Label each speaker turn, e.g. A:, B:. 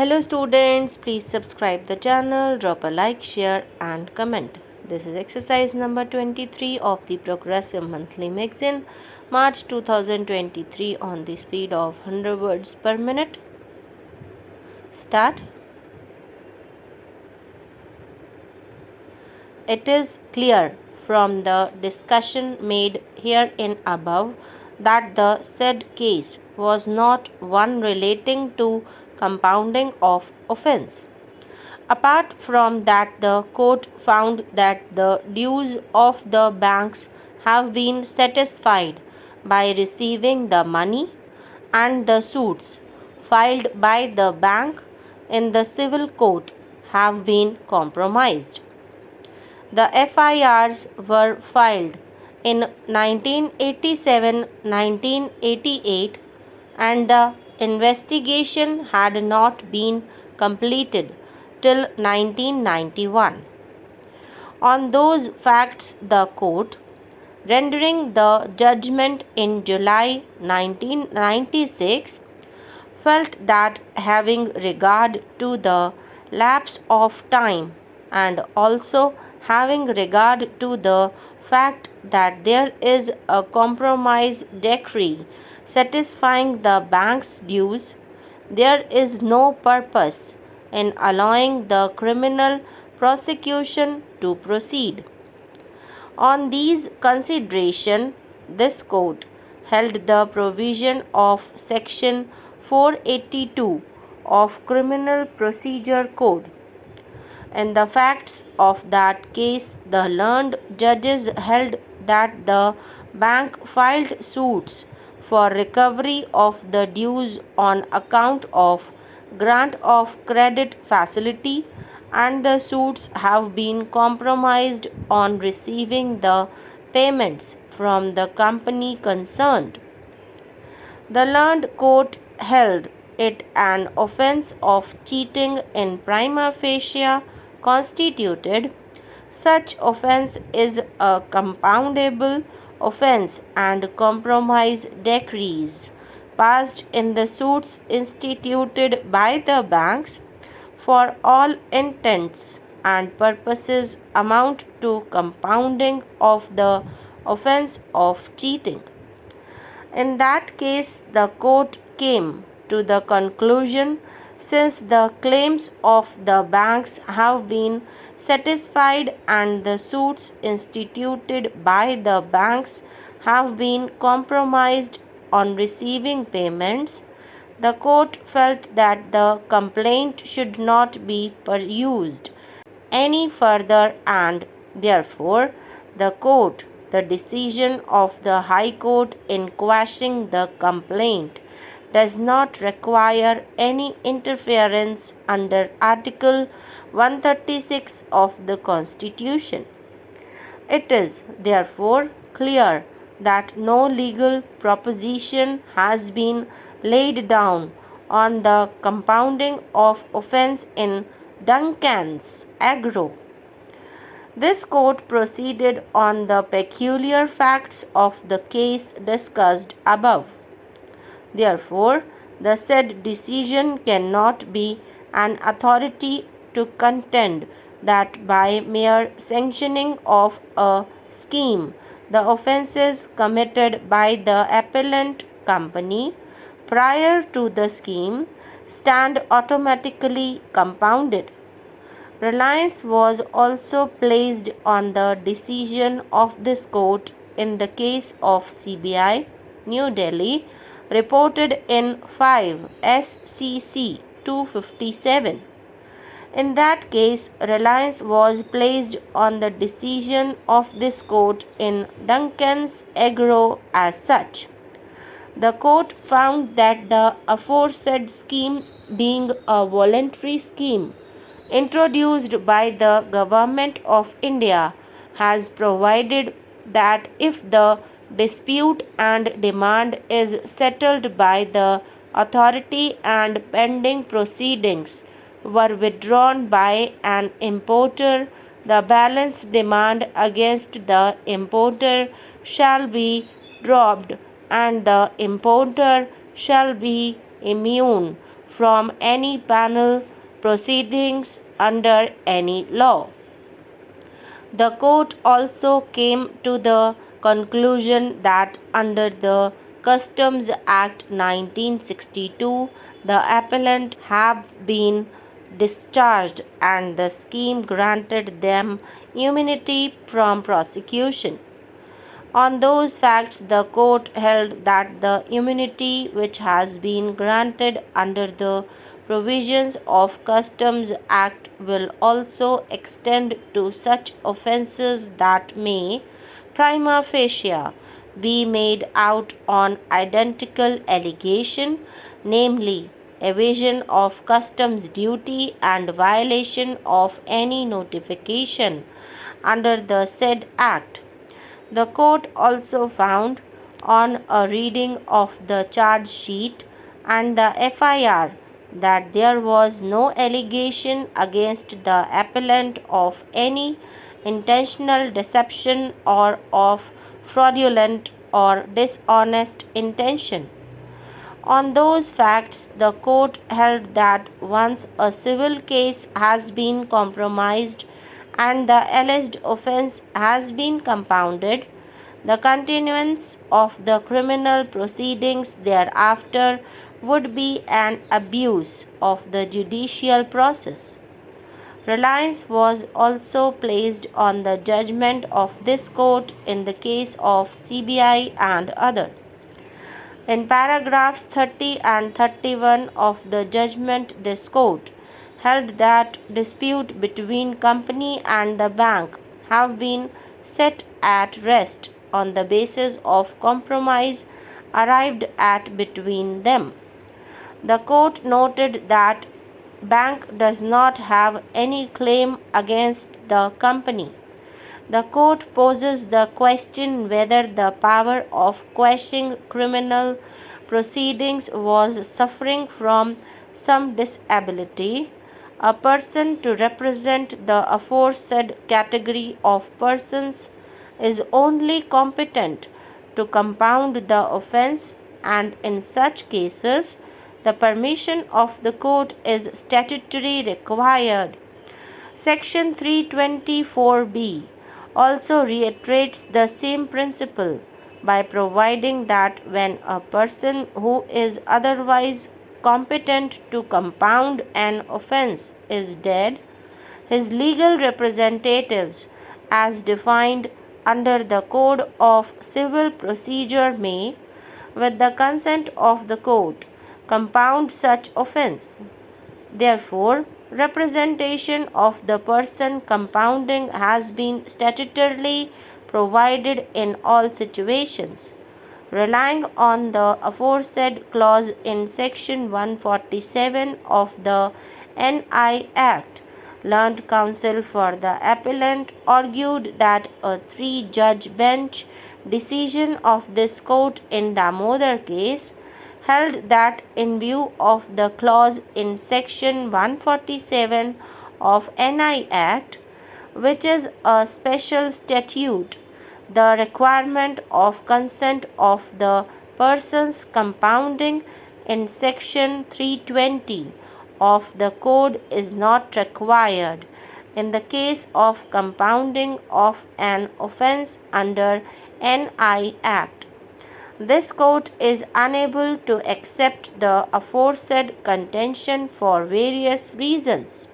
A: Hello students, please subscribe the channel, drop a like, share and comment. This is exercise number 23 of the Progressive Monthly Magazine, March 2023 on the speed of 100 words per minute. Start. It is clear from the discussion made herein above that the said case was not one relating to compounding of offence. Apart from that, the court found that the dues of the banks have been satisfied by receiving the money, and the suits filed by the bank in the civil court have been compromised. The FIRs were filed in 1987, 1988, and the investigation had not been completed till 1991. On those facts, the court, rendering the judgment in July 1996, felt that having regard to the lapse of time and also having regard to the fact that there is a compromise decree satisfying the bank's dues, there is no purpose in allowing the criminal prosecution to proceed. On these considerations, this court held the provision of Section 482 of Criminal Procedure Code. In the facts of that case, the learned judges held that the bank filed suits for recovery of the dues on account of grant of credit facility, and the suits have been compromised on receiving the payments from the company concerned. The learned court held it an offence of cheating in prima facie constituted. Such offence is a compoundable offence, and compromise decrees passed in the suits instituted by the banks for all intents and purposes amount to compounding of the offence of cheating. In that case, the court came to the conclusion, since the claims of the banks have been satisfied and the suits instituted by the banks have been compromised on receiving payments, the court felt that the complaint should not be pursued any further, and therefore the decision of the High Court in quashing the complaint does not require any interference under Article 136 of the Constitution. It is therefore clear that no legal proposition has been laid down on the compounding of offence in Duncan's Agro. This court proceeded on the peculiar facts of the case discussed above. Therefore, the said decision cannot be an authority to contend that by mere sanctioning of a scheme, the offences committed by the appellant company prior to the scheme stand automatically compounded. Reliance was also placed on the decision of this court in the case of C.B.I., New Delhi, reported in 5 SCC 257. In that case, reliance was placed on the decision of this court in Duncan's Agro as such. The court found that the aforesaid scheme, being a voluntary scheme introduced by the Government of India, has provided that if the dispute and demand is settled by the authority and pending proceedings were withdrawn by an importer, the balance demand against the importer shall be dropped, and the importer shall be immune from any panel proceedings under any law. The court also came to the conclusion that under the Customs Act 1962, the appellant have been discharged and the scheme granted them immunity from prosecution. On those facts, the court held that the immunity which has been granted under the provisions of Customs Act will also extend to such offences that may, prima facie, be made out on identical allegation, namely evasion of customs duty and violation of any notification under the said act. The court also found, on a reading of the charge sheet and the FIR, that there was no allegation against the appellant of any intentional deception or of fraudulent or dishonest intention. On those facts, the court held that once a civil case has been compromised and the alleged offence has been compounded, the continuance of the criminal proceedings thereafter would be an abuse of the judicial process. Reliance was also placed on the judgment of this court in the case of C.B.I. and others. In paragraphs 30 and 31 of the judgment, this court held that dispute between company and the bank have been set at rest on the basis of compromise arrived at between them. The court noted that bank does not have any claim against the company. The court poses the question whether the power of quashing criminal proceedings was suffering from some disability. A person to represent the aforesaid category of persons is only competent to compound the offence, and in such cases, the permission of the court is statutorily required. Section 324B also reiterates the same principle by providing that when a person who is otherwise competent to compound an offence is dead, his legal representatives, as defined under the Code of Civil Procedure, may, with the consent of the court, compound such offence. Therefore, representation of the person compounding has been statutorily provided in all situations. Relying on the aforesaid clause in Section 147 of the NI Act, learned counsel for the appellant argued that a three-judge bench decision of this court in Damodar case held that in view of the clause in Section 147 of NI Act, which is a special statute, the requirement of consent of the persons compounding in Section 320 of the Code is not required in the case of compounding of an offence under NI Act. This court is unable to accept the aforesaid contention for various reasons.